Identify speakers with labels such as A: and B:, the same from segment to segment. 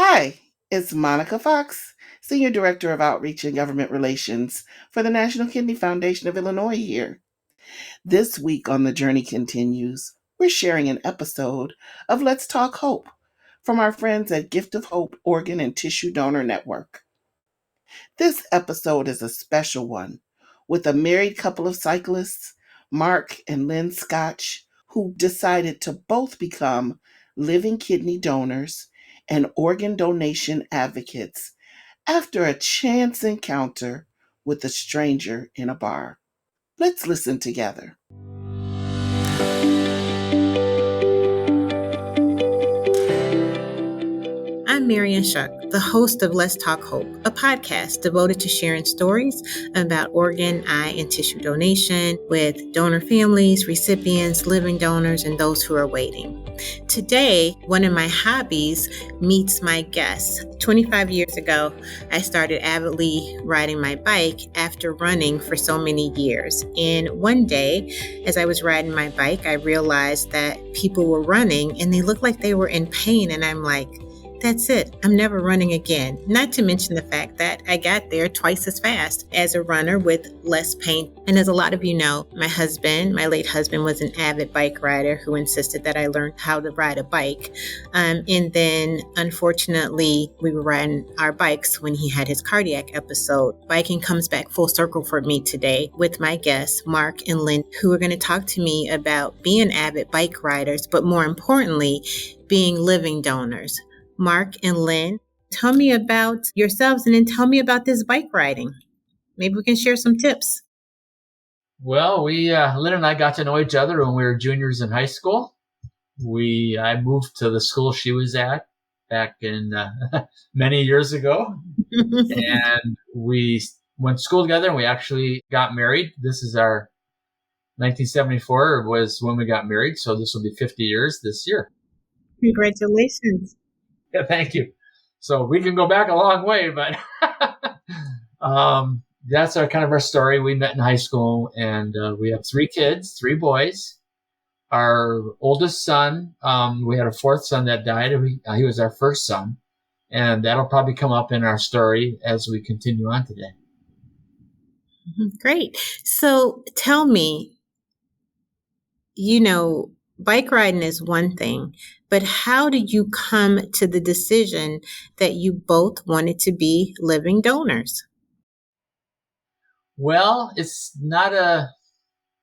A: Hi, it's Monica Fox, Senior Director of Outreach and Government Relations for the National Kidney Foundation of Illinois here. This week on The Journey Continues, we're sharing an episode of Let's Talk Hope from our friends at Gift of Hope Organ and Tissue Donor Network. This episode is a special one with a married couple of cyclists, Mark and Lynn Scotch, who decided to both become living kidney donors and organ donation advocates after a chance encounter with a stranger in a bar. Let's listen together.
B: I'm Marian Shuck, the host of Let's Talk Hope, a podcast devoted to sharing stories about organ, eye, and tissue donation with donor families, recipients, living donors, and those who are waiting. Today, one of my hobbies meets my guest. 25 years ago, I started avidly riding my bike after running for so many years. And one day, as I was riding my bike, I realized that people were running and they looked like they were in pain. And I'm like, that's it. I'm never running again. Not to mention the fact that I got there twice as fast as a runner with less pain. And as a lot of you know, my late husband, was an avid bike rider who insisted that I learn how to ride a bike. And then, unfortunately, we were riding our bikes when he had his cardiac episode. Biking comes back full circle for me today with my guests, Mark and Lynn, who are going to talk to me about being avid bike riders, but more importantly, being living donors. Mark and Lynn, tell me about yourselves and then tell me about this bike riding. Maybe we can share some tips.
C: Well, Lynn and I got to know each other when we were juniors in high school. I moved to the school she was at back in many years ago. And we went to school together and we actually got married. This is our 1974 was when we got married. So this will be 50 years this year.
B: Congratulations.
C: Yeah, thank you. So we can go back a long way, but that's our story. We met in high school, and we have 3 kids, 3 boys. Our oldest son, we had a 4th son that died. He was our first son, and that'll probably come up in our story as we continue on today.
B: Great. So tell me, bike riding is one thing, but how did you come to the decision that you both wanted to be living donors?
C: Well, it's not a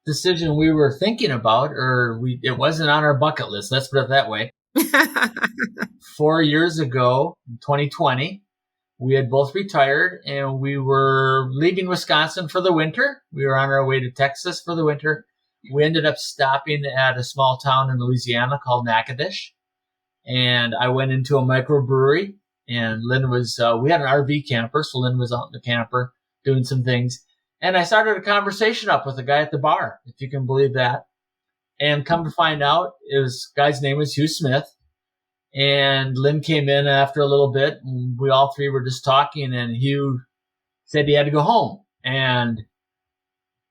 C: decision we were thinking about, it wasn't on our bucket list. Let's put it that way. 4 years ago, in 2020, we had both retired and we were leaving Wisconsin for the winter. We were on our way to Texas for the winter. We ended up stopping at a small town in Louisiana called Natchitoches. And I went into a microbrewery, and Lynn was, we had an RV camper, so Lynn was out in the camper doing some things. And I started a conversation up with the guy at the bar, if you can believe that. And come to find out, guy's name was Hugh Smith. And Lynn came in after a little bit, and we all 3 were just talking, and Hugh said he had to go home. And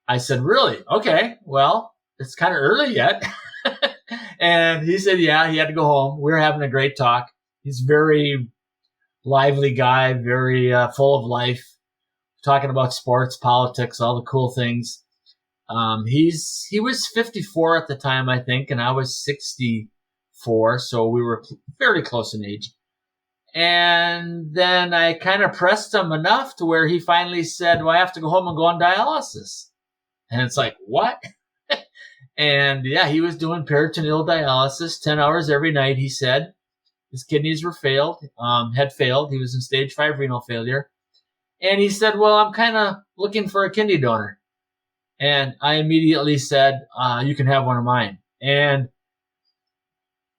C: I said, really? Okay, well, it's kind of early yet. And he said, yeah, he had to go home. We were having a great talk. He's a very lively guy, very full of life, talking about sports, politics, all the cool things. He was 54 at the time, I think, and I was 64, so we were fairly close in age. And then I kind of pressed him enough to where he finally said, well, I have to go home and go on dialysis. And it's like, what? And yeah, he was doing peritoneal dialysis 10 hours every night, he said. His kidneys were had failed. He was in stage 5 renal failure. And he said, well, I'm kind of looking for a kidney donor. And I immediately said, you can have one of mine. And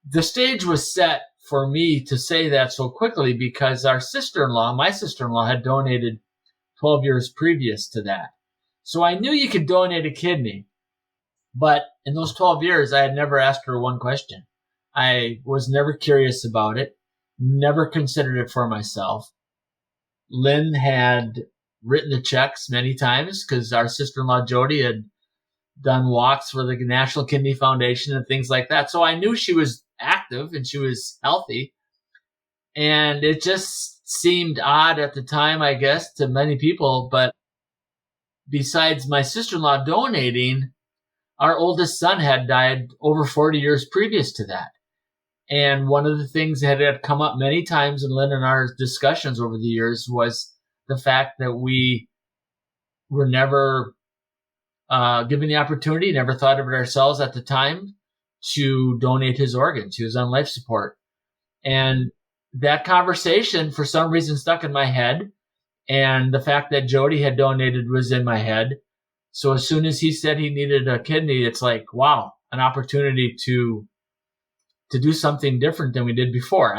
C: the stage was set for me to say that so quickly because my sister-in-law had donated 12 years previous to that. So I knew you could donate a kidney. But in those 12 years, I had never asked her one question. I was never curious about it, never considered it for myself. Lynn had written the checks many times because our sister-in-law Jody had done walks for the National Kidney Foundation and things like that. So I knew she was active and she was healthy. And it just seemed odd at the time, I guess, to many people. But besides my sister-in-law donating, our oldest son had died over 40 years previous to that. And one of the things that had come up many times in Lynn and our discussions over the years was the fact that we were never given the opportunity, never thought of it ourselves at the time, to donate his organs. He was on life support. And that conversation, for some reason, stuck in my head. And the fact that Jody had donated was in my head. So as soon as he said he needed a kidney, it's like, wow, an opportunity to do something different than we did before.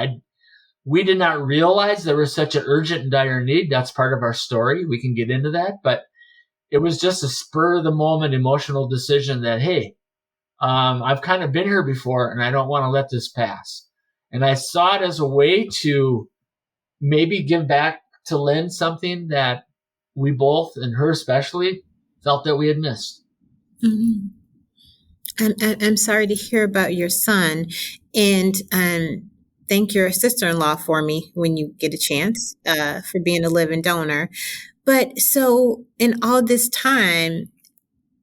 C: We did not realize there was such an urgent and dire need. That's part of our story. We can get into that. But it was just a spur of the moment emotional decision that, hey, I've kind of been here before and I don't want to let this pass. And I saw it as a way to maybe give back to Lynn something that we both, and her especially, felt that we had missed.
B: Mm-hmm. I'm sorry to hear about your son, and thank your sister-in-law for me when you get a chance for being a living donor. But so in all this time,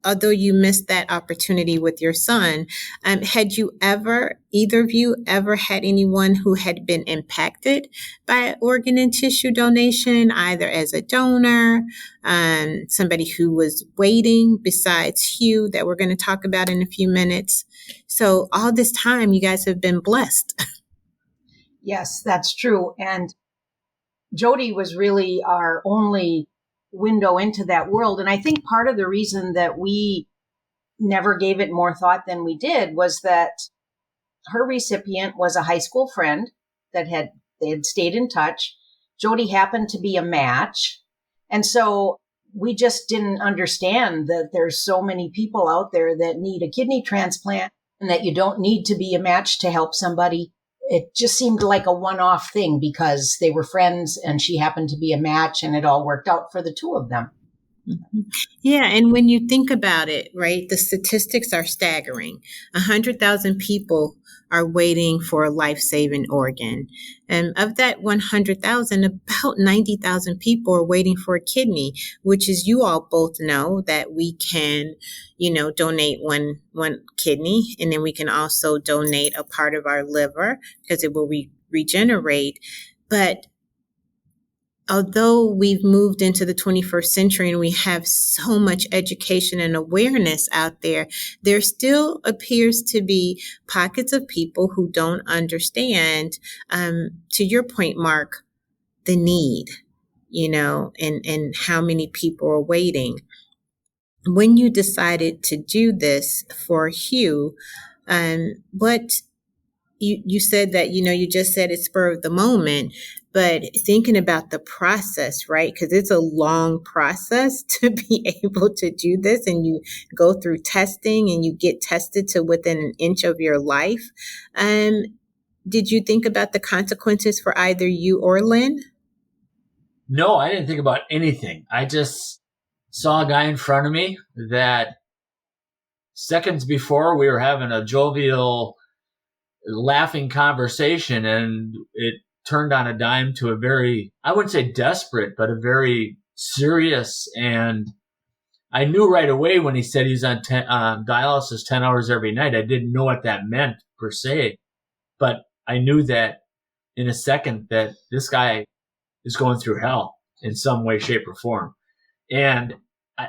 B: although you missed that opportunity with your son, had you ever, either of you ever had anyone who had been impacted by organ and tissue donation, either as a donor, somebody who was waiting besides Hugh that we're going to talk about in a few minutes? So all this time, you guys have been blessed.
D: Yes, that's true. And Jody was really our only window into that world. And I think part of the reason that we never gave it more thought than we did was that her recipient was a high school friend that they had stayed in touch. Jody happened to be a match. And so we just didn't understand that there's so many people out there that need a kidney transplant and that you don't need to be a match to help somebody. It just seemed like a one-off thing because they were friends and she happened to be a match and it all worked out for the two of them.
B: Mm-hmm. Yeah. And when you think about it, right, the statistics are staggering. 100,000 people are waiting for a life-saving organ. And of that 100,000, about 90,000 people are waiting for a kidney, which is, you all both know that we can, donate one kidney, and then we can also donate a part of our liver because it will regenerate. But although we've moved into the 21st century and we have so much education and awareness out there, there still appears to be pockets of people who don't understand, to your point, Mark, the need, and how many people are waiting. When you decided to do this for Hugh, what you said that, you just said it's spur of the moment, but thinking about the process, right? Because it's a long process to be able to do this, and you go through testing and you get tested to within an inch of your life. Did you think about the consequences for either you or Lynn?
C: No, I didn't think about anything. I just saw a guy in front of me that seconds before we were having a jovial, laughing conversation, and it turned on a dime to a very, I wouldn't say desperate, but a very serious. And I knew right away when he said he's on dialysis 10 hours every night. I didn't know what that meant per se, but I knew that in a second that this guy is going through hell in some way, shape, or form. And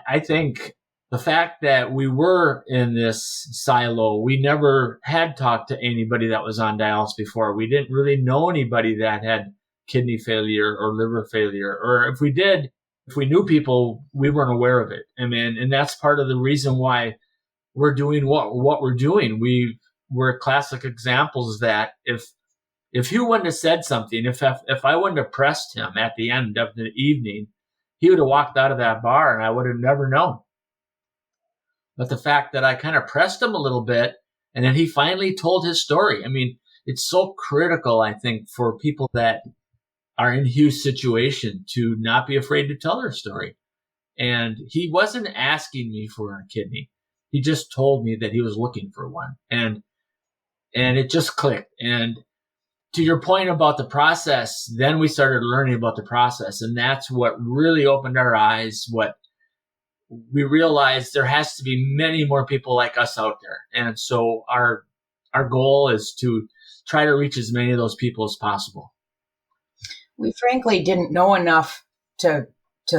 C: I think the fact that we were in this silo, we never had talked to anybody that was on dialysis before. We didn't really know anybody that had kidney failure or liver failure. Or if we did, if we knew people, we weren't aware of it. I mean, and that's part of the reason why we're doing what we're doing. We're classic examples that if Hugh wouldn't have said something, if I wouldn't have pressed him at the end of the evening, he would have walked out of that bar and I would have never known. But the fact that I kind of pressed him a little bit and then he finally told his story. I mean, it's so critical, I think, for people that are in Hugh's situation to not be afraid to tell their story. And he wasn't asking me for a kidney. He just told me that he was looking for one. And it just clicked. And to your point about the process, then we started learning about the process. And that's what really opened our eyes. What we realized, there has to be many more people like us out there. And so our goal is to try to reach as many of those people as possible.
D: We frankly didn't know enough to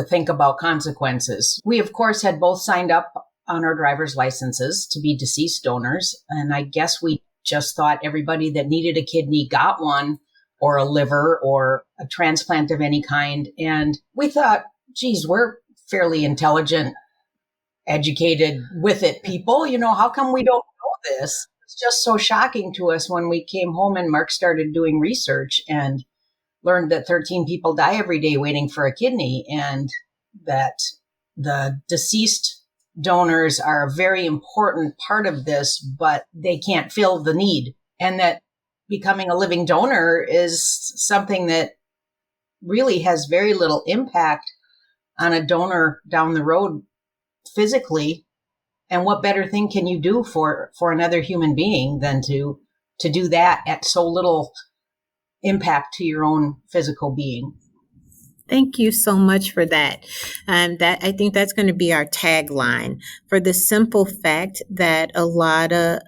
D: think about consequences. We, of course, had both signed up on our driver's licenses to be deceased donors. And I guess we just thought everybody that needed a kidney got one, or a liver, or a transplant of any kind. And we thought, geez, we're fairly intelligent, educated with it people. How come we don't know this? It's just so shocking to us when we came home and Mark started doing research and learned that 13 people die every day waiting for a kidney, and that the deceased donors are a very important part of this, but they can't fill the need. And that becoming a living donor is something that really has very little impact on a donor down the road physically. And what better thing can you do for another human being than to do that at so little impact to your own physical being?
B: Thank you so much for that. That I think that's going to be our tagline, for the simple fact that a lot of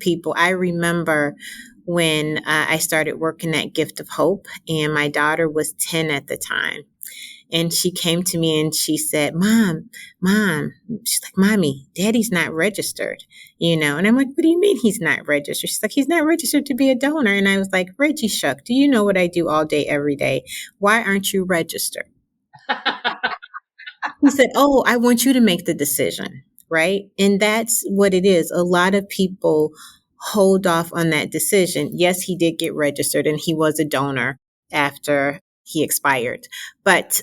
B: people, I remember when I started working at Gift of Hope, and my daughter was 10 at the time. And she came to me and she said, Mom, she's like, Mommy, Daddy's not registered, And I'm like, what do you mean he's not registered? She's like, he's not registered to be a donor. And I was like, Reggie Shuck, do you know what I do all day, every day? Why aren't you registered? He said, oh, I want you to make the decision, right? And that's what it is. A lot of people hold off on that decision. Yes, he did get registered and he was a donor after he expired. But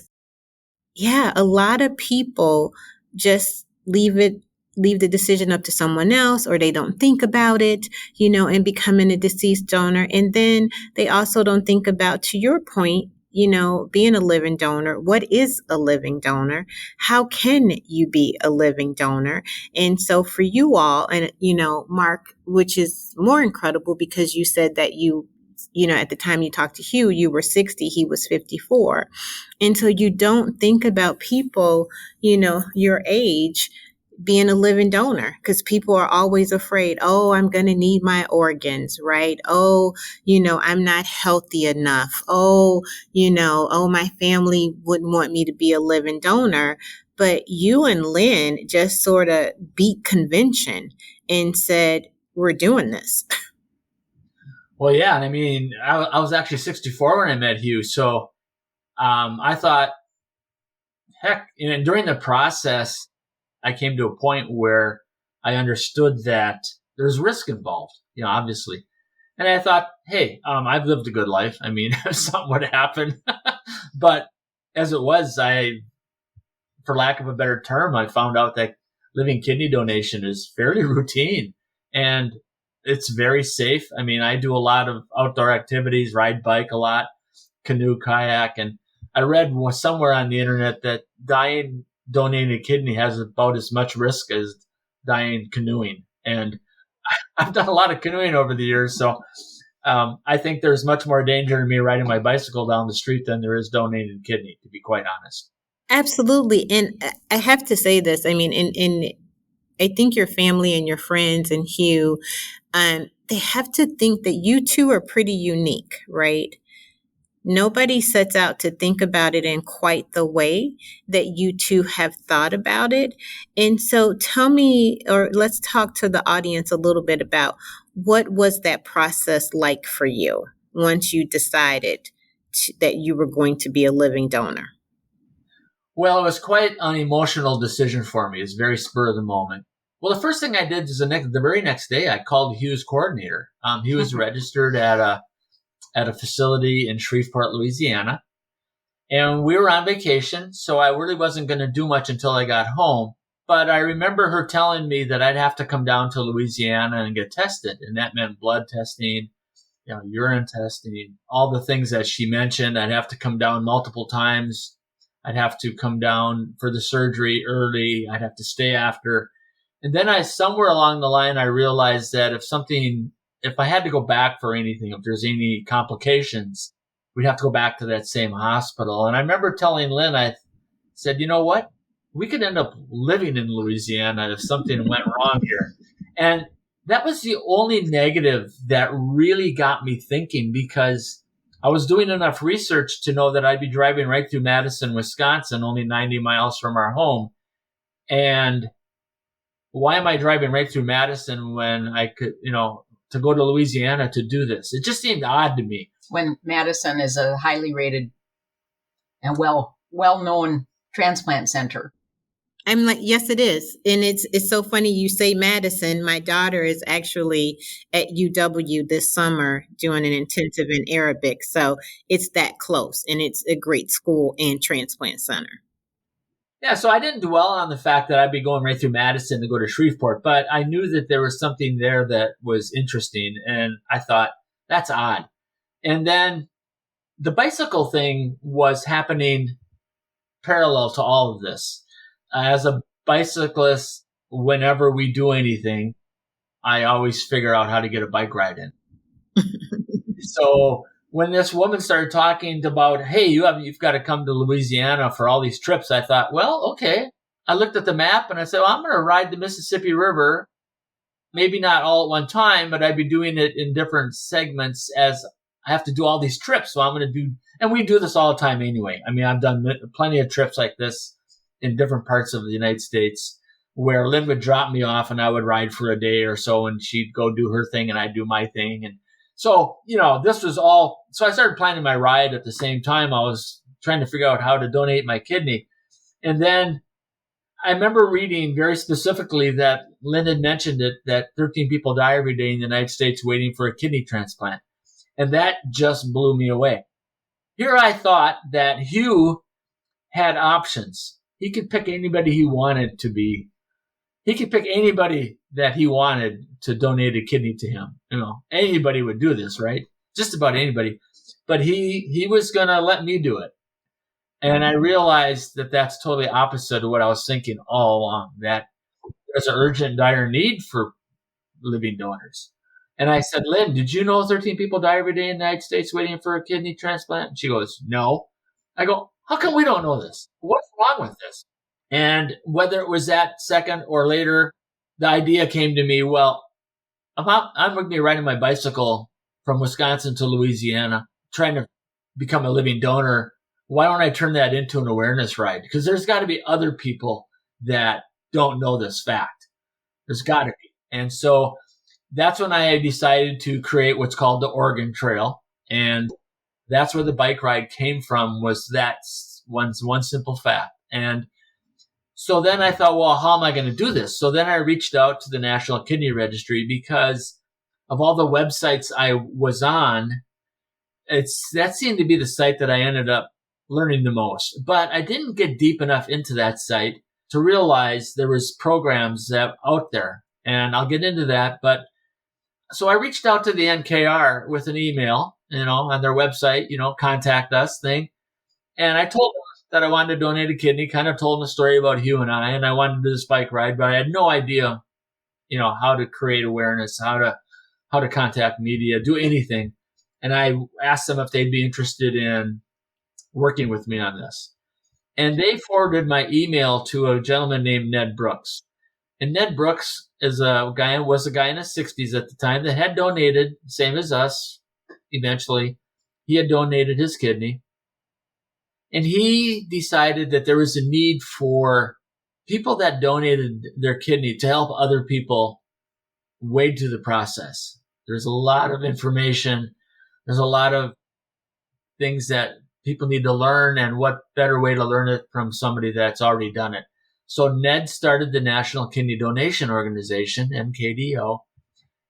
B: yeah, a lot of people just leave the decision up to someone else, or they don't think about it, and becoming a deceased donor. And then they also don't think about, to your point, being a living donor. What is a living donor? How can you be a living donor? And so for you all, and, Mark, which is more incredible because you said that at the time you talked to Hugh, you were 60, he was 54. And so you don't think about people, your age being a living donor, because people are always afraid, oh, I'm going to need my organs, right? Oh, I'm not healthy enough. Oh, my family wouldn't want me to be a living donor. But you and Lynn just sort of beat convention and said, we're doing this.
C: Well, yeah. I mean, I was actually 64 when I met Hugh. So I thought, heck, and during the process, I came to a point where I understood that there's risk involved, obviously. And I thought, hey, I've lived a good life. I mean, if something would happen. But as it was, for lack of a better term, I found out that living kidney donation is fairly routine. And it's very safe. I mean, I do a lot of outdoor activities, ride bike a lot, canoe, kayak. And I read somewhere on the internet that donating a kidney has about as much risk as dying canoeing. And I've done a lot of canoeing over the years. So I think there's much more danger in me riding my bicycle down the street than there is donating a kidney, to be quite honest.
B: Absolutely. And I have to say this. I mean, I think your family and your friends and Hugh, they have to think that you two are pretty unique, right? Nobody sets out to think about it in quite the way that you two have thought about it. And so tell me, or let's talk to the audience a little bit about what was that process like for you once you decided that you were going to be a living donor?
C: Well, it was quite an emotional decision for me. It's very spur of the moment. Well, the first thing I did is the very next day, I called Hugh's coordinator. He was registered at a facility in Shreveport, Louisiana. And we were on vacation, so I really wasn't going to do much until I got home. But I remember her telling me that I'd have to come down to Louisiana and get tested. And that meant blood testing, urine testing, all the things that she mentioned. I'd have to come down multiple times. I'd have to come down for the surgery early. I'd have to stay after. And then somewhere along the line, I realized that if something if I had to go back for anything, if there's any complications, we'd have to go back to that same hospital. And I remember telling Lynn, I said, you know what? We could end up living in Louisiana if something went wrong here. And that was the only negative that really got me thinking, because I was doing enough research to know that I'd be driving right through Madison, Wisconsin, only 90 miles from our home. And why am I driving right through Madison when I could, to go to Louisiana to do this? It just seemed odd to me.
D: When Madison is a highly rated and well-known transplant center.
B: I'm like, yes, it is. And it's so funny you say Madison. My daughter is actually at UW this summer doing an intensive in Arabic. So it's that close, and it's a great school and transplant center.
C: Yeah, so I didn't dwell on the fact that I'd be going right through Madison to go to Shreveport, but I knew that there was something there that was interesting, and I thought, that's odd. And then the bicycle thing was happening parallel to all of this. As a bicyclist, whenever we do anything, I always figure out how to get a bike ride in. So when this woman started talking about, hey, you've got to come to Louisiana for all these trips, I thought, well, okay. I looked at the map and I said, well, I'm going to ride the Mississippi River, maybe not all at one time, but I'd be doing it in different segments as I have to do all these trips. So I'm going to do, and we do this all the time anyway. I mean, I've done plenty of trips like this in different parts of the United States where Lynn would drop me off and I would ride for a day or so, and she'd go do her thing and I'd do my thing. And so, this was all, so I started planning my ride at the same time. I was trying to figure out how to donate my kidney. And then I remember reading very specifically that Lynn had mentioned it, that 13 people die every day in the United States waiting for a kidney transplant. And that just blew me away. Here I thought that Hugh had options. He could pick anybody he wanted to be. He could pick anybody that he wanted to donate a kidney to him. Anybody would do this, right? Just about anybody. But he was going to let me do it. And I realized that that's totally opposite of what I was thinking all along, that there's an urgent, dire need for living donors. And I said, Lynn, did you know 13 people die every day in the United States waiting for a kidney transplant? And she goes, no. I go, how come we don't know this? What's wrong with this? And whether it was that second or later, the idea came to me, well, I'm going to be riding my bicycle from Wisconsin to Louisiana, trying to become a living donor. Why don't I turn that into an awareness ride? Because there's got to be other people that don't know this fact. There's got to be. And so that's when I decided to create what's called the Oregon Trail. And that's where the bike ride came from, was that one simple fact. And so then I thought, well, how am I going to do this? So then I reached out to the National Kidney Registry, because of all the websites I was on, that seemed to be the site that I ended up learning the most. But I didn't get deep enough into that site to realize there was programs that out there. And I'll get into that. But so I reached out to the NKR with an email, on their website, contact us thing. And I told them that I wanted to donate a kidney, kind of told them a story about Hugh and I wanted to do this bike ride, but I had no idea, how to create awareness, how to contact media, do anything. And I asked them if they'd be interested in working with me on this. And they forwarded my email to a gentleman named Ned Brooks. And Ned Brooks was a guy in his 60s at the time that had donated, same as us, eventually. He had donated his kidney. And he decided that there was a need for people that donated their kidney to help other people wade through the process. There's a lot of information. There's a lot of things that people need to learn, and what better way to learn it from somebody that's already done it. So Ned started the National Kidney Donation Organization, NKDO,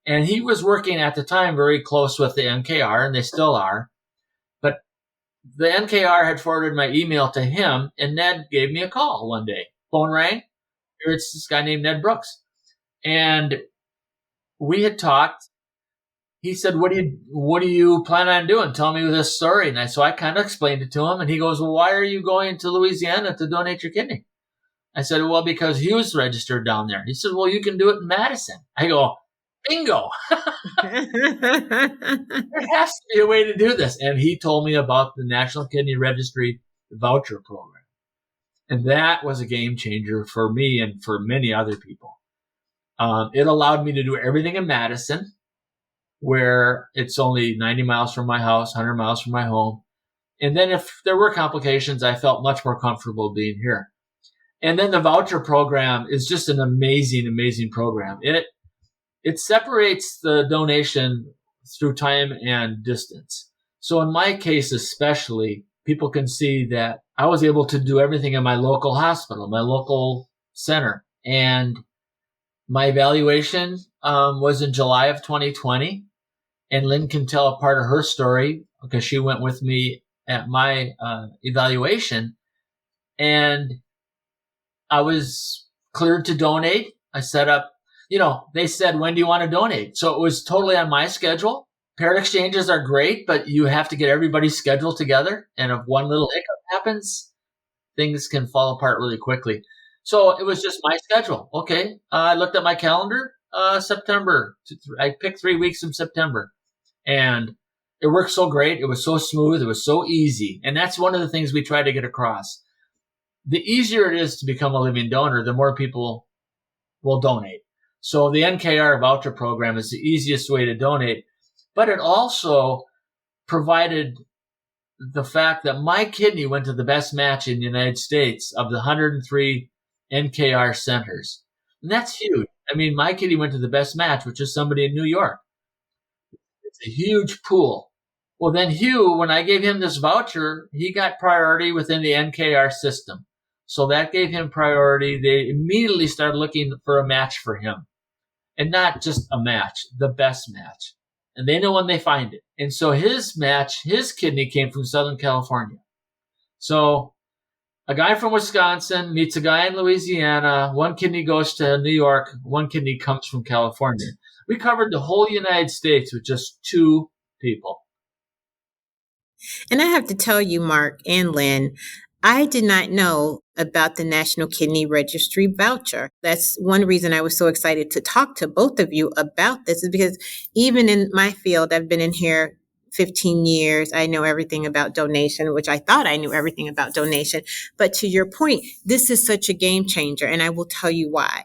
C: and he was working at the time very close with the NKR, and they still are. But the NKR had forwarded my email to him, and Ned gave me a call one day. Phone rang. It's this guy named Ned Brooks. And we had talked. He said, what do you plan on doing? Tell me this story. And so I kind of explained it to him, and he goes, well, why are you going to Louisiana to donate your kidney? I said, well, because Hugh's registered down there. He said, well, you can do it in Madison. I go, bingo. There has to be a way to do this. And he told me about the National Kidney Registry voucher program. And that was a game changer for me and for many other people. It allowed me to do everything in Madison, where it's only 90 miles from my house, 100 miles from my home. And then if there were complications, I felt much more comfortable being here. And then the voucher program is just an amazing, amazing program. It separates the donation through time and distance. So in my case, especially, people can see that I was able to do everything in my local hospital, my local center. And my evaluation was in July of 2020. And Lynn can tell a part of her story because she went with me at my evaluation. And I was cleared to donate. I set up, they said, when do you want to donate? So it was totally on my schedule. Paired exchanges are great, but you have to get everybody's schedule together. And if one little hiccup happens, things can fall apart really quickly. So it was just my schedule. Okay. I looked at my calendar, September. I picked 3 weeks in September. And it worked so great. It was so smooth. It was so easy. And that's one of the things we try to get across. The easier it is to become a living donor, the more people will donate. So the NKR voucher program is the easiest way to donate, but it also provided the fact that my kidney went to the best match in the United States of the 103 NKR centers. And that's huge. I mean, my kidney went to the best match, which is somebody in New York. It's a huge pool. Well, then Hugh, when I gave him this voucher, he got priority within the NKR system. So that gave him priority. They immediately started looking for a match for him. And not just a match, the best match. And they know when they find it. And so his match, his kidney came from Southern California. So a guy from Wisconsin meets a guy in Louisiana. One kidney goes to New York. One kidney comes from California. We covered the whole United States with just 2 people.
B: And I have to tell you, Mark and Lynn, I did not know about the National Kidney Registry voucher. That's one reason I was so excited to talk to both of you about this, is because even in my field, I've been in here 15 years. I know everything about donation, which I thought I knew everything about donation. But to your point, this is such a game changer. And I will tell you why.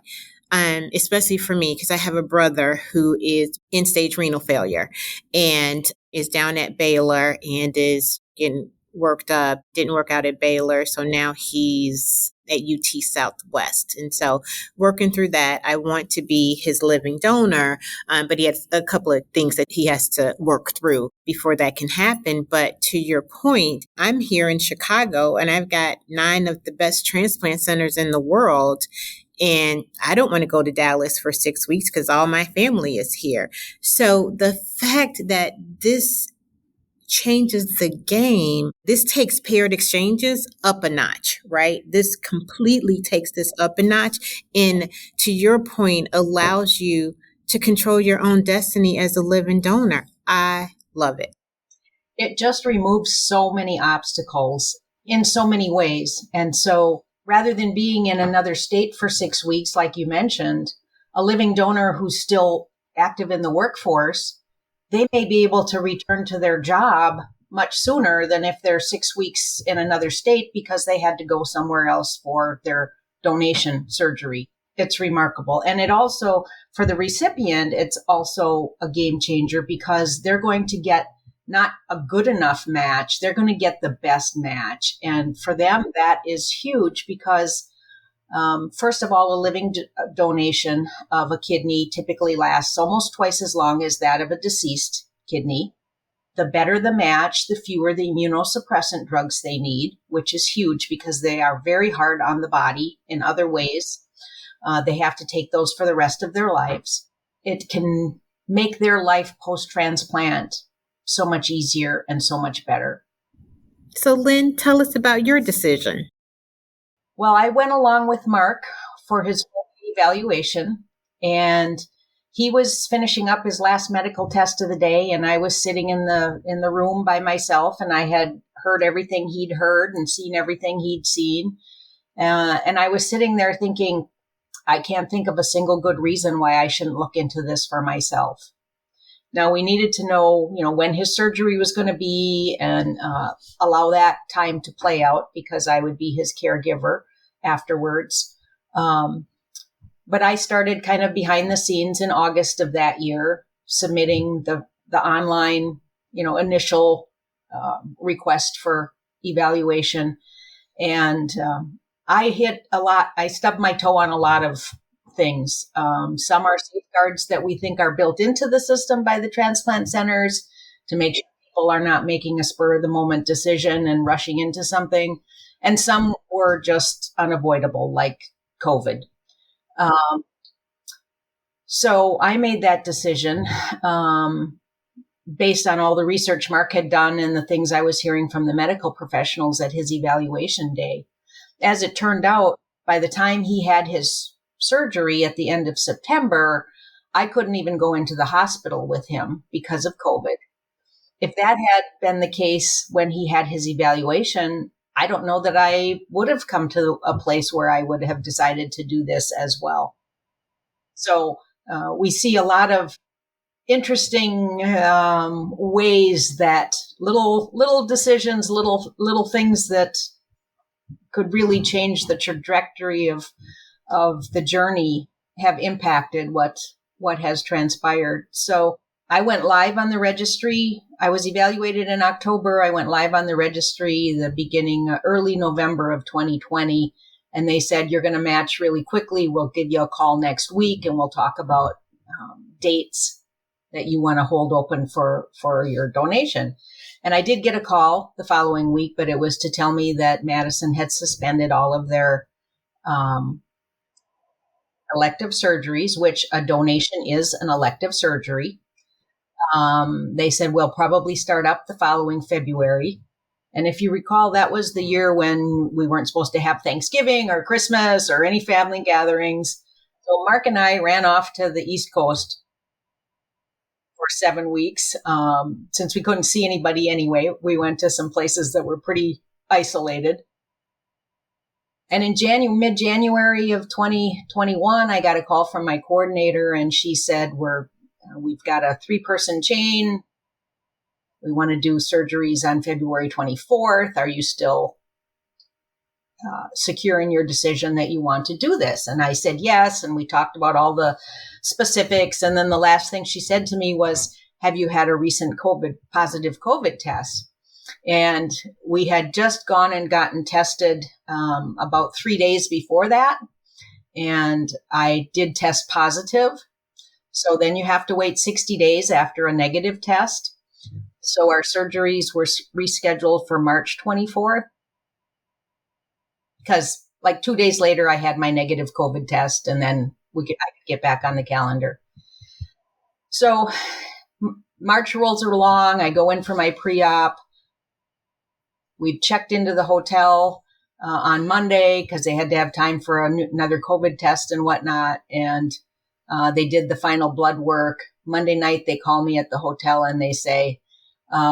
B: Especially for me, because I have a brother who is end-stage renal failure and is down at Baylor and is getting worked up, didn't work out at Baylor. So now he's at UT Southwest. And so working through that, I want to be his living donor. But he has a couple of things that he has to work through before that can happen. But to your point, I'm here in Chicago and I've got 9 of the best transplant centers in the world. And I don't want to go to Dallas for 6 weeks because all my family is here. So the fact that this changes the game, this takes paired exchanges up a notch, right? This completely takes this up a notch. And to your point, allows you to control your own destiny as a living donor. I love it.
D: It just removes so many obstacles in so many ways. And so rather than being in another state for 6 weeks, like you mentioned, a living donor who's still active in the workforce, they may be able to return to their job much sooner than if they're 6 weeks in another state because they had to go somewhere else for their donation surgery. It's remarkable. And it also, for the recipient, it's also a game changer because they're going to get not a good enough match. They're going to get the best match. And for them, that is huge because first of all, a living donation of a kidney typically lasts almost twice as long as that of a deceased kidney. The better the match, the fewer the immunosuppressant drugs they need, which is huge because they are very hard on the body in other ways. They have to take those for the rest of their lives. It can make their life post-transplant so much easier and so much better.
B: So Lynn, tell us about your decision.
D: Well, I went along with Mark for his evaluation, and he was finishing up his last medical test of the day, and I was sitting in the room by myself, and I had heard everything he'd heard and seen everything he'd seen. And I was sitting there thinking, I can't think of a single good reason why I shouldn't look into this for myself. Now, we needed to know, when his surgery was going to be and allow that time to play out because I would be his caregiver afterwards. But I started kind of behind the scenes in August of that year, submitting the online, initial request for evaluation. And I hit a lot. I stubbed my toe on a lot of things. Some are safeguards that we think are built into the system by the transplant centers to make sure people are not making a spur of the moment decision and rushing into something. And some were just unavoidable, like COVID. So I made that decision based on all the research Mark had done and the things I was hearing from the medical professionals at his evaluation day. As it turned out, by the time he had his surgery at the end of September, I couldn't even go into the hospital with him because of COVID. If that had been the case when he had his evaluation, I don't know that I would have come to a place where I would have decided to do this as well. So we see a lot of interesting ways that little decisions, little things that could really change the trajectory of the journey have impacted what has transpired. So I went live on the registry. I was evaluated in October. I went live on the registry the beginning, early November of 2020. And they said, you're going to match really quickly. We'll give you a call next week and we'll talk about dates that you want to hold open for your donation. And I did get a call the following week, but it was to tell me that Madison had suspended all of their elective surgeries, which a donation is an elective surgery. They said, we'll probably start up the following February. And if you recall, that was the year when we weren't supposed to have Thanksgiving or Christmas or any family gatherings. So Mark and I ran off to the East Coast for 7 weeks. Since we couldn't see anybody anyway, we went to some places that were pretty isolated. And in mid-January of 2021, I got a call from my coordinator, and she said, we've got a 3-person chain. We want to do surgeries on February 24th. Are you still secure in your decision that you want to do this? And I said yes. And we talked about all the specifics. And then the last thing she said to me was, have you had a recent positive COVID test? And we had just gone and gotten tested about 3 days before that. And I did test positive. So then you have to wait 60 days after a negative test. So our surgeries were rescheduled for March 24th. Because like 2 days later, I had my negative COVID test, and then I could get back on the calendar. So March rolls along. I go in for my pre-op. We've checked into the hotel on Monday because they had to have time for another COVID test and whatnot. And they did the final blood work. Monday night, they call me at the hotel and they say,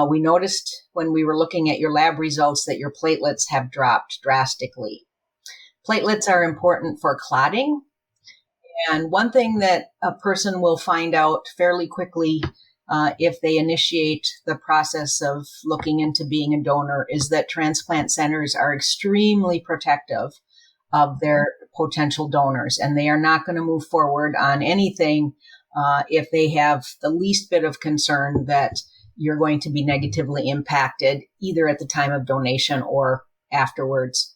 D: we noticed when we were looking at your lab results that your platelets have dropped drastically. Platelets are important for clotting. And one thing that a person will find out fairly quickly if they initiate the process of looking into being a donor is that transplant centers are extremely protective of their potential donors, and they are not going to move forward on anything if they have the least bit of concern that you're going to be negatively impacted either at the time of donation or afterwards.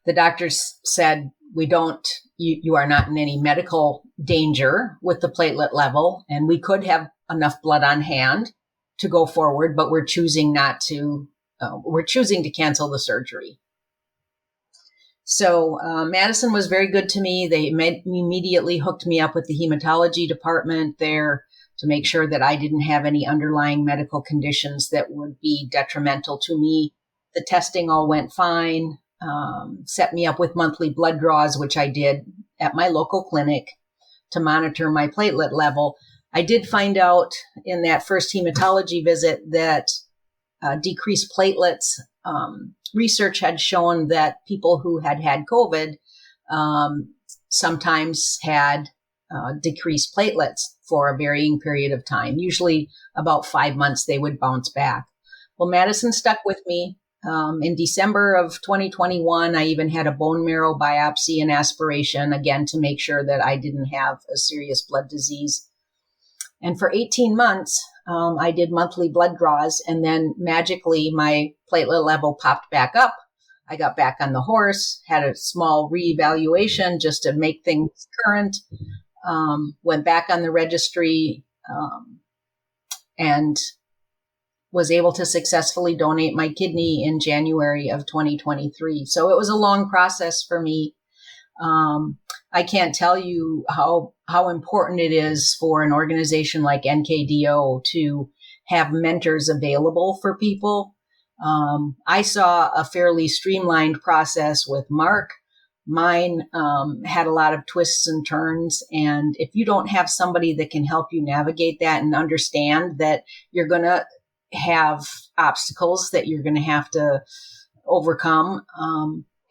D: The doctors said, you are not in any medical danger with the platelet level, and we could have enough blood on hand to go forward, but we're choosing to cancel the surgery. So Madison was very good to me. They immediately hooked me up with the hematology department there to make sure that I didn't have any underlying medical conditions that would be detrimental to me. The testing all went fine, set me up with monthly blood draws, which I did at my local clinic to monitor my platelet level. I did find out in that first hematology visit that decreased platelets, research had shown that people who had COVID sometimes had decreased platelets for a varying period of time. Usually about 5 months, they would bounce back. Well, Madison stuck with me. In December of 2021, I even had a bone marrow biopsy and aspiration, again, to make sure that I didn't have a serious blood disease. And for 18 months, I did monthly blood draws, and then magically my platelet level popped back up. I got back on the horse, had a small reevaluation just to make things current, went back on the registry, and was able to successfully donate my kidney in January of 2023. So it was a long process for me. I can't tell you how important it is for an organization like NKDO to have mentors available for people. I saw a fairly streamlined process with Mark. Mine had a lot of twists and turns. And if you don't have somebody that can help you navigate that and understand that you're going to have obstacles that you're going to have to overcome,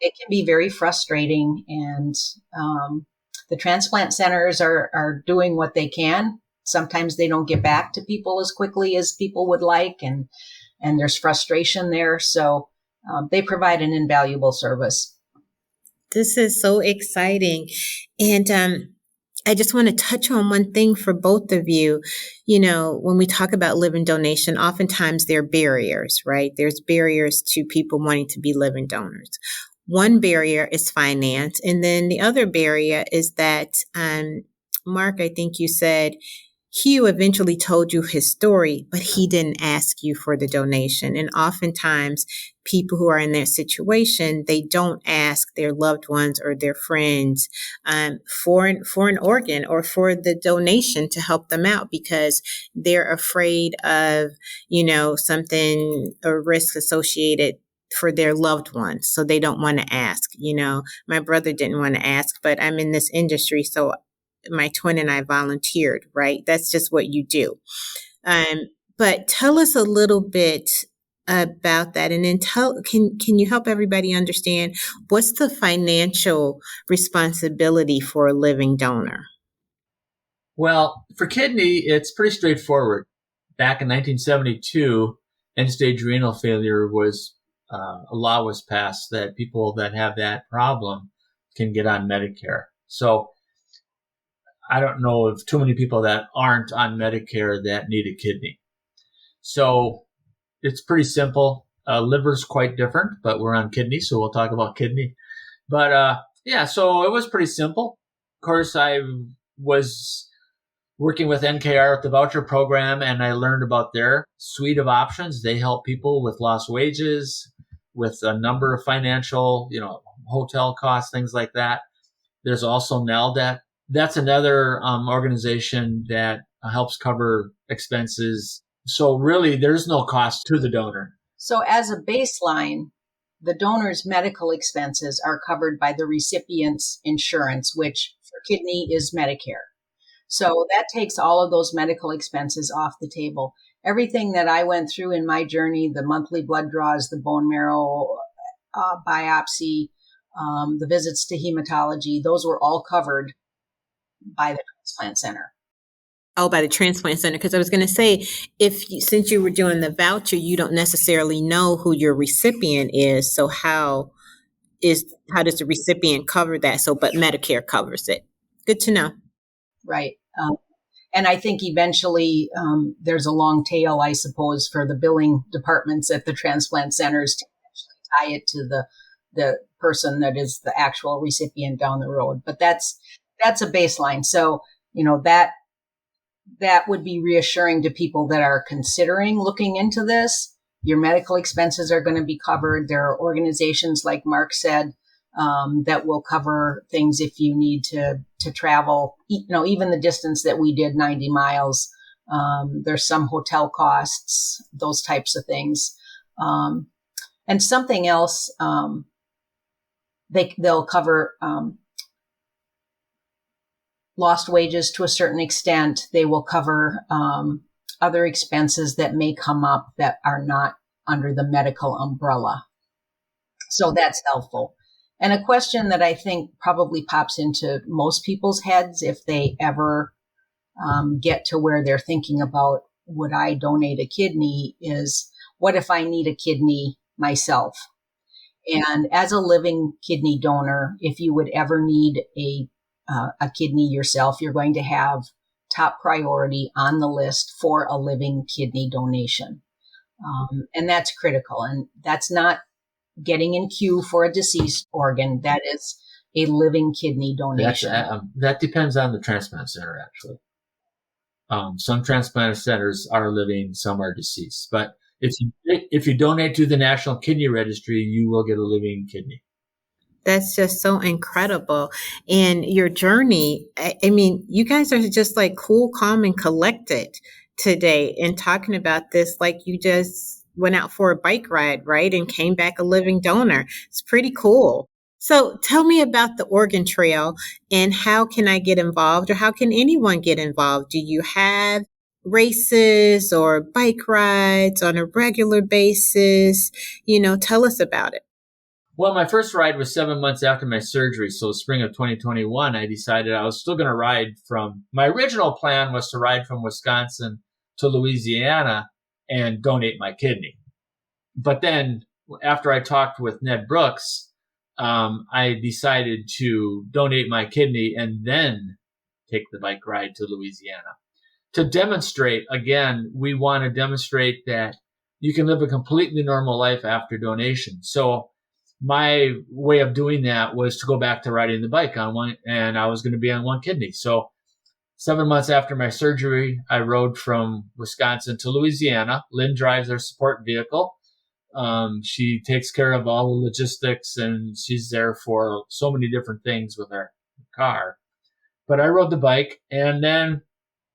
D: it can be very frustrating. And the transplant centers are doing what they can. Sometimes they don't get back to people as quickly as people would like, and there's frustration there. So they provide an invaluable service.
B: This is so exciting. And I just want to touch on one thing for both of you. You know, when we talk about living donation, oftentimes there are barriers, right? There's barriers to people wanting to be living donors. One barrier is finance. And then the other barrier is that, Mark, I think you said Hugh eventually told you his story, but he didn't ask you for the donation. And oftentimes people who are in that situation, they don't ask their loved ones or their friends for an organ or for the donation to help them out, because they're afraid of, something or risk associated for their loved ones. So they don't want to ask. My brother didn't want to ask, but I'm in this industry, so my twin and I volunteered, right? That's just what you do. But tell us a little bit about that. And then can you help everybody understand what's the financial responsibility for a living donor?
C: Well, for kidney, it's pretty straightforward. Back in 1972, end-stage renal failure was, a law was passed that people that have that problem can get on Medicare. So I don't know of too many people that aren't on Medicare that need a kidney. So it's pretty simple. Liver's quite different, but we're on kidney, so we'll talk about kidney. But so it was pretty simple. Of course, I was working with NKR at the voucher program, and I learned about their suite of options. They help people with lost wages, with a number of financial, hotel costs, things like that. There's also NALDET. That's another organization that helps cover expenses. So really, there's no cost to the donor.
D: So as a baseline, the donor's medical expenses are covered by the recipient's insurance, which for kidney is Medicare. So that takes all of those medical expenses off the table. Everything that I went through in my journey, the monthly blood draws, the bone marrow biopsy, the visits to hematology, those were all covered by the transplant center.
B: Oh, by the transplant center. Because I was going to say, since you were doing the voucher, you don't necessarily know who your recipient is. So how does the recipient cover that? But Medicare covers it. Good to know.
D: Right. And I think eventually there's a long tail, I suppose, for the billing departments at the transplant centers to actually tie it to the person that is the actual recipient down the road. But that's a baseline. So, that would be reassuring to people that are considering looking into this. Your medical expenses are going to be covered. There are organizations, like Mark said, that will cover things if you need to travel, even the distance that we did, 90 miles. There's some hotel costs, those types of things. And something else, they'll cover lost wages to a certain extent. They will cover other expenses that may come up that are not under the medical umbrella. So that's helpful. And a question that I think probably pops into most people's heads if they ever get to where they're thinking about, would I donate a kidney, is what if I need a kidney myself? And as a living kidney donor, if you would ever need a kidney yourself, you're going to have top priority on the list for a living kidney donation. And that's critical. And that's not getting in queue for a deceased organ. That is a living kidney donation.
C: That depends on the transplant center, actually. Some transplant centers are living, some are deceased. But if you donate to the National Kidney Registry, you will get a living kidney.
B: That's just so incredible. And your journey, I mean, you guys are just like cool, calm, and collected today and talking about this like you just went out for a bike ride, right? And came back a living donor. It's pretty cool. So tell me about the Organ Trail and how can I get involved, or how can anyone get involved? Do you have races or bike rides on a regular basis? Tell us about it.
C: Well, my first ride was 7 months after my surgery. So spring of 2021, I decided I was still going to ride my original plan was to ride from Wisconsin to Louisiana and donate my kidney. But then after I talked with Ned Brooks, I decided to donate my kidney and then take the bike ride to Louisiana. To demonstrate, again, we want to demonstrate that you can live a completely normal life after donation. So my way of doing that was to go back to riding the bike on one, and I was going to be on one kidney. So 7 months after my surgery, I rode from Wisconsin to Louisiana. Lynn drives our support vehicle. She takes care of all the logistics, and she's there for so many different things with our car. But I rode the bike, and then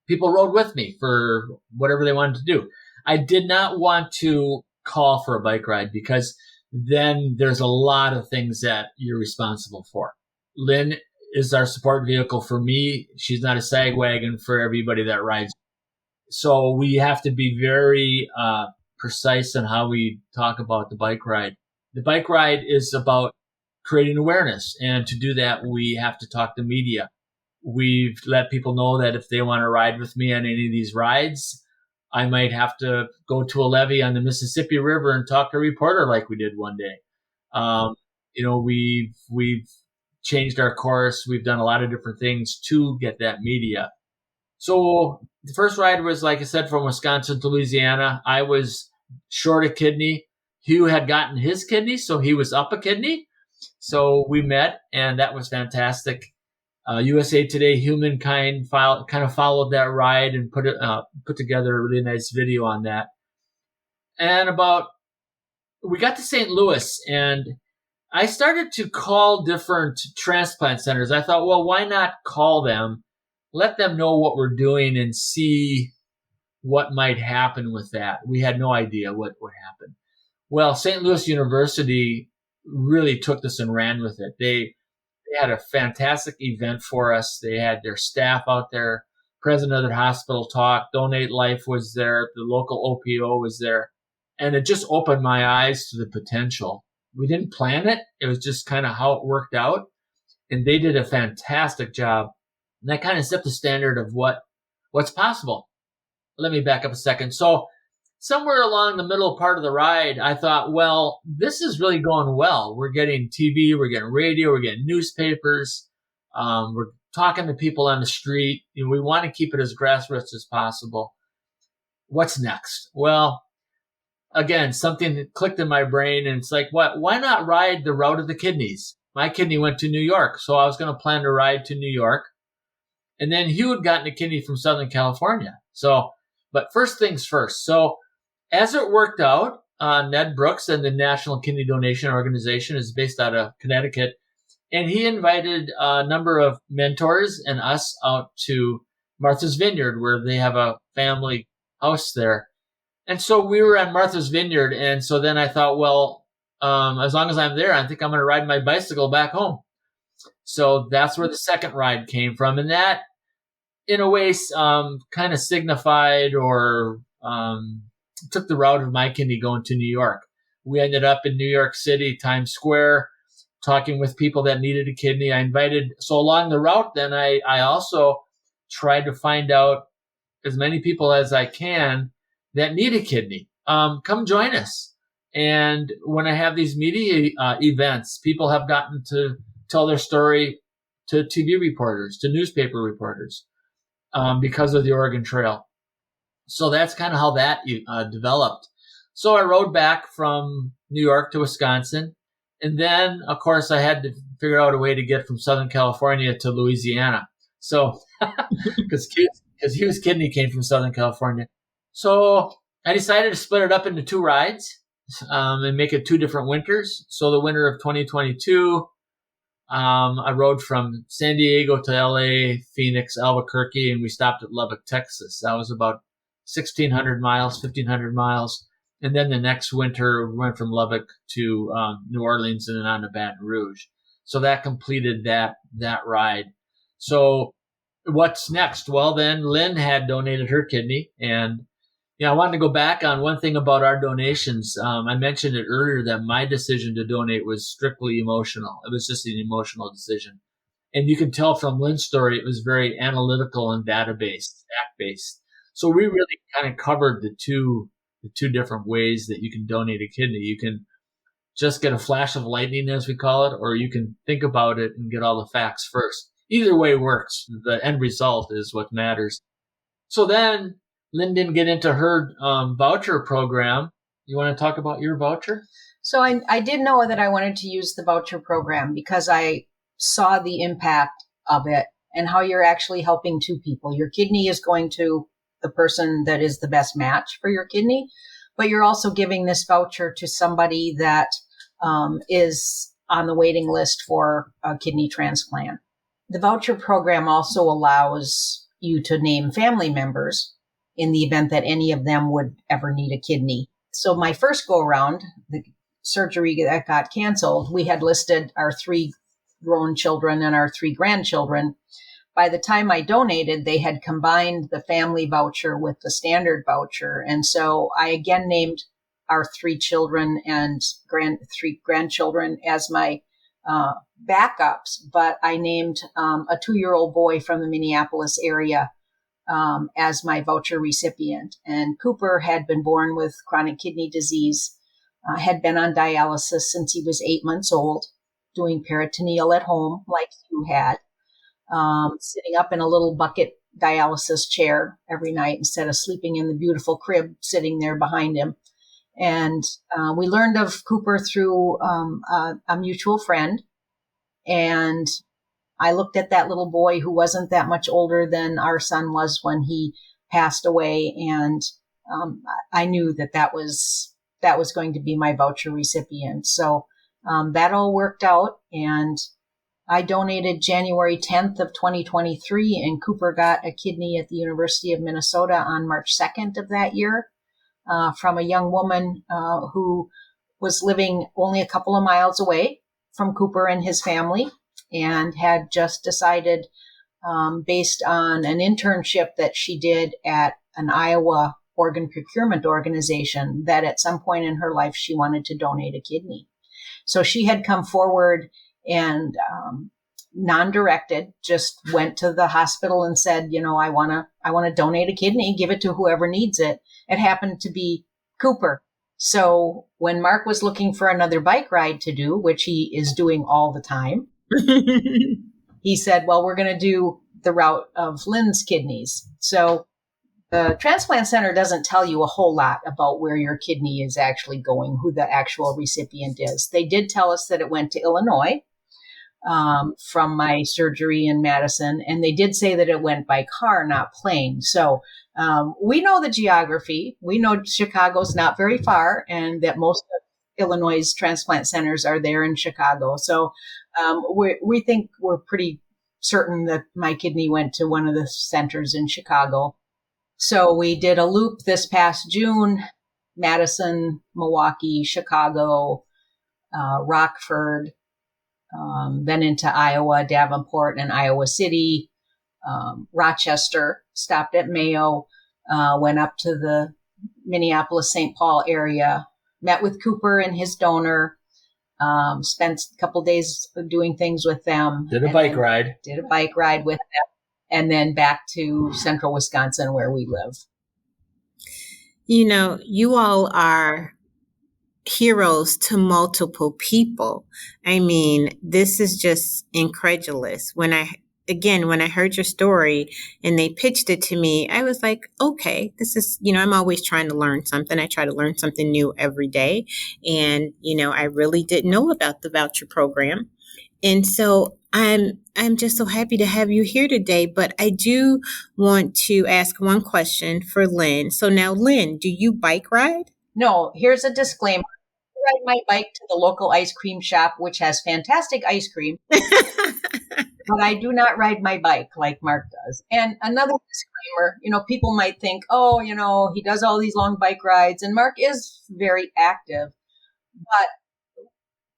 C: people rode with me for whatever they wanted to do. I did not want to call for a bike ride because then there's a lot of things that you're responsible for. Lynn is our support vehicle for me. She's not a sag wagon for everybody that rides. So we have to be very precise on how we talk about the bike ride. The bike ride is about creating awareness. And to do that, we have to talk to media. We've let people know that if they want to ride with me on any of these rides, I might have to go to a levee on the Mississippi River and talk to a reporter like we did one day. We've changed our course. We've done a lot of different things to get that media. So the first ride was, like I said, from Wisconsin to Louisiana. I was short a kidney. Hugh had gotten his kidney, so he was up a kidney. So we met, and that was fantastic. USA Today Humankind kind of followed that ride and put together a really nice video on that. And we got to St. Louis, and I started to call different transplant centers. I thought, well, why not call them, let them know what we're doing, and see what might happen with that. We had no idea what would happen. Well, St. Louis University really took this and ran with it. They had a fantastic event for us. They had their staff out there. President of the hospital talked. Donate Life was there. The local OPO was there. And it just opened my eyes to the potential. We didn't plan it. It was just kind of how it worked out. And they did a fantastic job. And that kind of set the standard of what's possible. Let me back up a second. So somewhere along the middle part of the ride, I thought, well, this is really going well. We're getting TV, we're getting radio, we're getting newspapers. We're talking to people on the street. We want to keep it as grassroots as possible. What's next? Well, again, something clicked in my brain, and it's like, why not ride the route of the kidneys? My kidney went to New York, so I was going to plan to ride to New York. And then Hugh had gotten a kidney from Southern California. But first things first. So as it worked out, Ned Brooks and the National Kidney Donation Organization is based out of Connecticut. And he invited a number of mentors and us out to Martha's Vineyard, where they have a family house there. And so we were at Martha's Vineyard. And so then I thought, well, as long as I'm there, I think I'm going to ride my bicycle back home. So that's where the second ride came from. And that, in a way, kind of signified or took the route of my kidney going to New York. We ended up in New York City, Times Square, talking with people that needed a kidney. So along the route, then I also tried to find out as many people as I can that need a kidney. Come join us. And when I have these media events, people have gotten to tell their story to TV reporters, to newspaper reporters, because of the Oregon Trail. So that's kind of how that developed. So I rode back from New York to Wisconsin. And then, of course, I had to figure out a way to get from Southern California to Louisiana. So, because Hughes Kidney came from Southern California. So I decided to split it up into 2 rides and make it 2 different winters. So the winter of 2022, I rode from San Diego to LA, Phoenix, Albuquerque, and we stopped at Lubbock, Texas. That was about 1,600 miles, 1,500 miles. And then the next winter, we went from Lubbock to New Orleans and then on to Baton Rouge. So that completed that ride. So what's next? Well, then Lynn had donated her kidney. And I wanted to go back on one thing about our donations. I mentioned it earlier that my decision to donate was strictly emotional. It was just an emotional decision. And you can tell from Lynn's story, it was very analytical and database, fact-based. So we really kind of covered the two different ways that you can donate a kidney. You can just get a flash of lightning, as we call it, or you can think about it and get all the facts first. Either way works. The end result is what matters. So then Lynn didn't get into her voucher program. You want to talk about your voucher?
D: So I did know that I wanted to use the voucher program because I saw the impact of it and how you're actually helping 2 people. Your kidney is going to the person that is the best match for your kidney, but you're also giving this voucher to somebody that is on the waiting list for a kidney transplant. The voucher program also allows you to name family members in the event that any of them would ever need a kidney. So my first go around, the surgery that got canceled, we had listed our 3 grown children and our 3 grandchildren. By the time I donated, they had combined the family voucher with the standard voucher. And so I again named our 3 children and 3 grandchildren as my backups, but I named a 2-year-old boy from the Minneapolis area as my voucher recipient. And Cooper had been born with chronic kidney disease, had been on dialysis since he was 8 months old, doing peritoneal at home like you had. Sitting up in a little bucket dialysis chair every night instead of sleeping in the beautiful crib sitting there behind him. And we learned of Cooper through a mutual friend. And I looked at that little boy who wasn't that much older than our son was when he passed away. And I knew that was going to be my voucher recipient. So that all worked out. And I donated January 10th of 2023, and Cooper got a kidney at the University of Minnesota on March 2nd of that year from a young woman who was living only a couple of miles away from Cooper and his family and had just decided, based on an internship that she did at an Iowa organ procurement organization, that at some point in her life she wanted to donate a kidney. So she had come forward and non-directed, just went to the hospital and said, I want to donate a kidney, give it to whoever needs it. It happened to be Cooper. So when Mark was looking for another bike ride to do, which he is doing all the time, he said, well, we're going to do the route of Lynn's kidneys. So the transplant center doesn't tell you a whole lot about where your kidney is actually going, who the actual recipient is. They did tell us that it went to Illinois from my surgery in Madison, and they did say that it went by car, not plane. So we know the geography. We know Chicago's not very far, and that most of Illinois' transplant centers are there in Chicago. So we think we're pretty certain that my kidney went to one of the centers in Chicago. So we did a loop this past June, Madison, Milwaukee, Chicago, Rockford, then into Iowa, Davenport and Iowa City, Rochester, stopped at Mayo, went up to the Minneapolis, St. Paul area, met with Cooper and his donor, spent a couple days doing things with them.
C: Did a bike ride.
D: Did a bike ride with them. And then back to central Wisconsin where we live.
B: You know, you all are heroes to multiple people. I mean, this is just incredulous. When I heard your story and they pitched it to me, I was like, okay, this is, I'm always trying to learn something. I try to learn something new every day. And, I really didn't know about the voucher program. And so I'm just so happy to have you here today. But I do want to ask one question for Lynn. So now, Lynn, do you bike ride?
D: No, here's a disclaimer. I ride my bike to the local ice cream shop, which has fantastic ice cream. But I do not ride my bike like Mark does. And another disclaimer, people might think, oh, he does all these long bike rides. And Mark is very active. But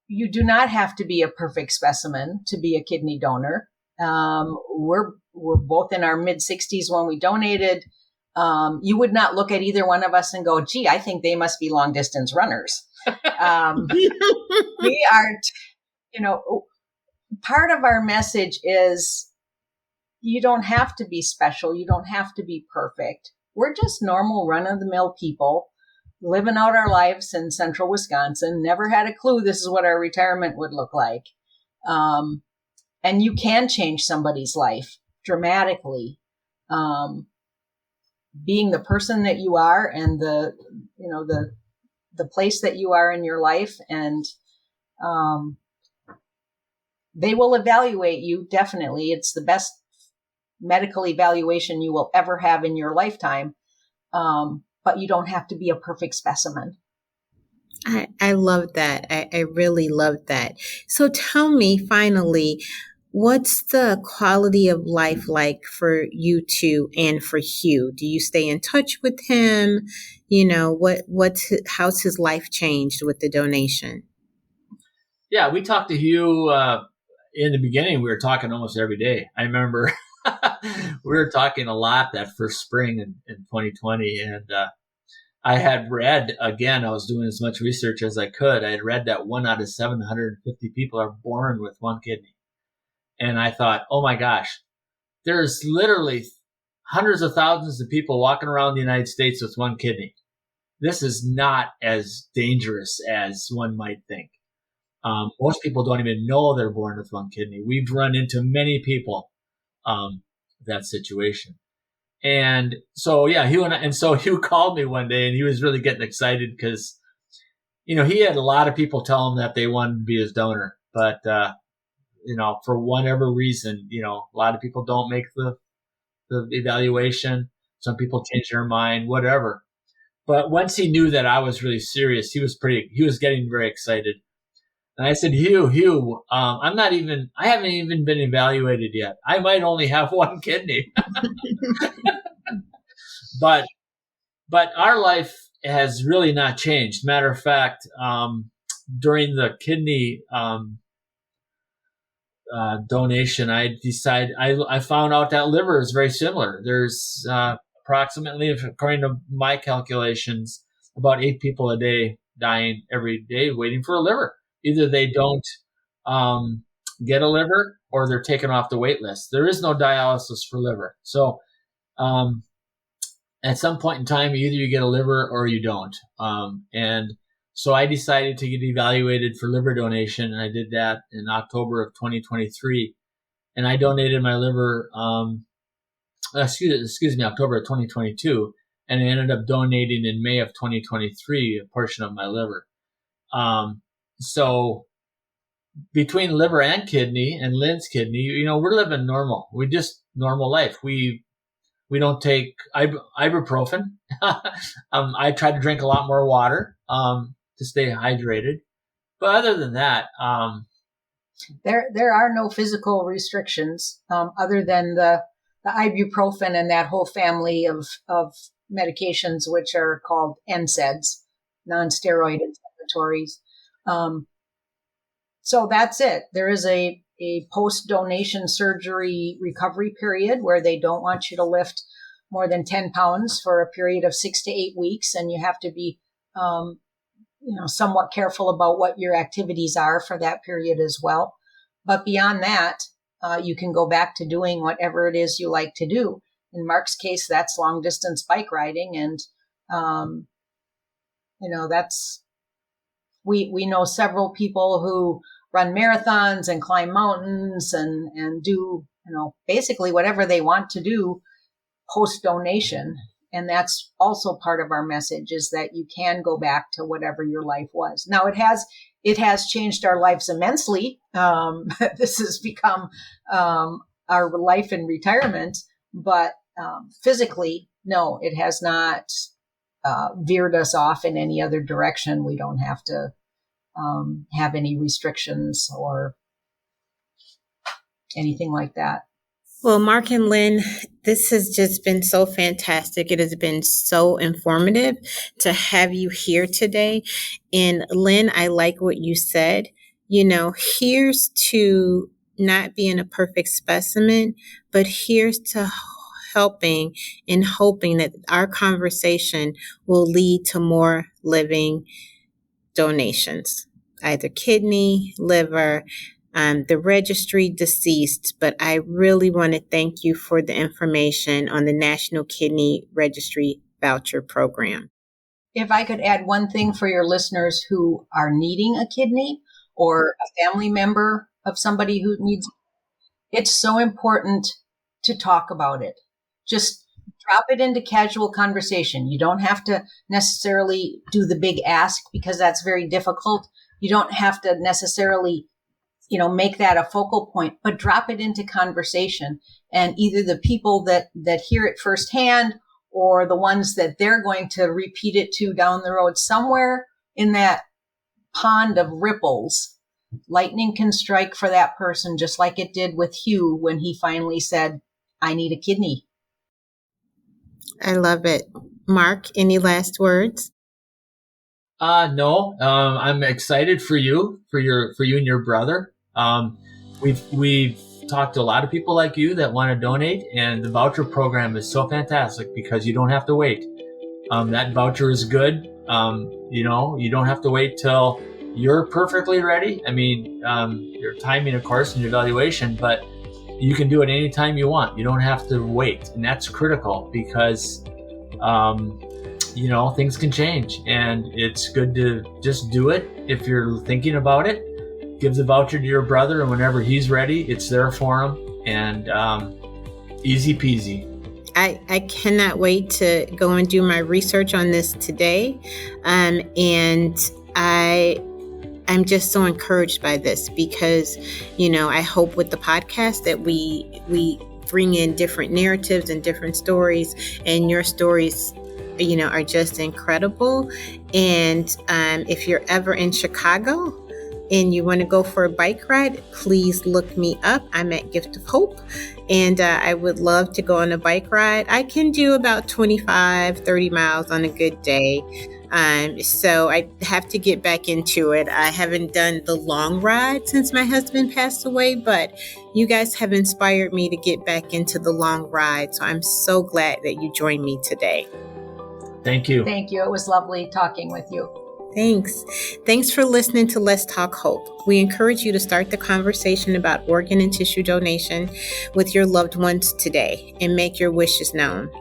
D: you do not have to be a perfect specimen to be a kidney donor. We're both in our mid-60s when we donated. You would not look at either one of us and go, gee, I think they must be long-distance runners. We are, part of our message is you don't have to be special. You don't have to be perfect. We're just normal run-of-the-mill people living out our lives in central Wisconsin. Never had a clue this is what our retirement would look like. And you can change somebody's life dramatically. Being the person that you are and the place that you are in your life, and they will evaluate you. Definitely. It's the best medical evaluation you will ever have in your lifetime. But you don't have to be a perfect specimen.
B: I love that. I really love that. So tell me finally, what's the quality of life like for you two and for Hugh? Do you stay in touch with him? How's his life changed with the donation?
C: Yeah, we talked to Hugh in the beginning. We were talking almost every day. I remember we were talking a lot that first spring in 2020. And I had read, again, I was doing as much research as I could. I had read that 1 out of 750 people are born with one kidney. And I thought, oh my gosh, there's literally hundreds of thousands of people walking around the United States with one kidney. This is not as dangerous as one might think. Most people don't even know they're born with one kidney. We've run into many people that situation. And so, yeah, Hugh called me one day and he was really getting excited because, he had a lot of people tell him that they wanted to be his donor, but, for whatever reason, a lot of people don't make the evaluation. Some people change their mind, whatever. But once he knew that I was really serious, he was getting very excited. And I said, Hugh, I haven't even been evaluated yet. I might only have one kidney. But our life has really not changed. Matter of fact, during the kidney donation, I found out that liver is very similar. There's approximately, according to my calculations, about 8 people a day dying every day waiting for a liver. Either they don't get a liver or they're taken off the wait list. There is no dialysis for liver. So at some point in time, either you get a liver or you don't. And so I decided to get evaluated for liver donation, and I did that in October of 2023. And I donated my liver, October of 2022, and I ended up donating in May of 2023 a portion of my liver. So between liver and kidney and Lynn's kidney, we're living normal. We just normal life. We don't take ibuprofen. I try to drink a lot more water to stay hydrated. But other than that,
D: there are no physical restrictions other than the ibuprofen and that whole family of medications, which are called NSAIDs, non-steroid inflammatories. So that's it. There is a post-donation surgery recovery period where they don't want you to lift more than 10 pounds for a period of 6 to 8 weeks. And you have to be somewhat careful about what your activities are for that period as well. But beyond that, you can go back to doing whatever it is you like to do. In Mark's case, that's long distance bike riding. And, we know several people who run marathons and climb mountains and do, basically whatever they want to do post donation. And that's also part of our message, is that you can go back to whatever your life was. Now it has changed our lives immensely. This has become our life in retirement, but physically, no, it has not veered us off in any other direction. We don't have to have any restrictions or anything like that.
B: Well, Mark and Lynn, this has just been so fantastic. It has been so informative to have you here today. And Lynn, I like what you said. Here's to not being a perfect specimen, but here's to helping and hoping that our conversation will lead to more living donations, either kidney, liver, the registry, deceased. But I really want to thank you for the information on the National Kidney Registry Voucher Program.
D: If I could add one thing for your listeners who are needing a kidney or a family member of somebody who needs, it's so important to talk about it. Just drop it into casual conversation. You don't have to necessarily do the big ask, because that's very difficult. You don't have to necessarily make that a focal point, but drop it into conversation. And either the people that hear it firsthand, or the ones that they're going to repeat it to down the road, somewhere in that pond of ripples, lightning can strike for that person, just like it did with Hugh when he finally said, I need a kidney.
B: I love it. Mark, any last words?
C: No. I'm excited for you and your brother. We've talked to a lot of people like you that want to donate, and the voucher program is so fantastic because you don't have to wait. That voucher is good. You don't have to wait till you're perfectly ready. I mean, your timing, of course, and your evaluation, but you can do it anytime you want. You don't have to wait. And that's critical because, things can change, and it's good to just do it. If you're thinking about it, give the voucher to your brother, and whenever he's ready, it's there for him, and easy peasy.
B: I cannot wait to go and do my research on this today. And I'm just so encouraged by this because, I hope with the podcast that we bring in different narratives and different stories, and your stories, are just incredible. And if you're ever in Chicago and you want to go for a bike ride, please look me up. I'm at Gift of Hope, and I would love to go on a bike ride. I can do about 25, 30 miles on a good day. So I have to get back into it. I haven't done the long ride since my husband passed away, but you guys have inspired me to get back into the long ride. So I'm so glad that you joined me today.
C: Thank you.
D: Thank you. It was lovely talking with you.
B: Thanks. Thanks for listening to Let's Talk Hope. We encourage you to start the conversation about organ and tissue donation with your loved ones today and make your wishes known.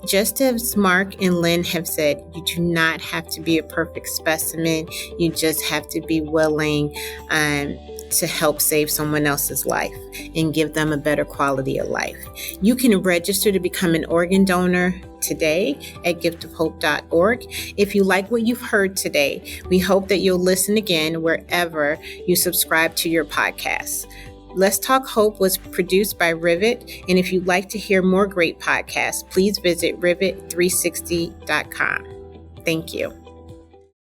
B: Just as Mark and Lynn have said, you do not have to be a perfect specimen. You just have to be willing to help save someone else's life and give them a better quality of life. You can register to become an organ donor today at giftofhope.org. If you like what you've heard today, we hope that you'll listen again wherever you subscribe to your podcasts. Let's Talk Hope was produced by Rivet, and if you'd like to hear more great podcasts, please visit rivet360.com. Thank you.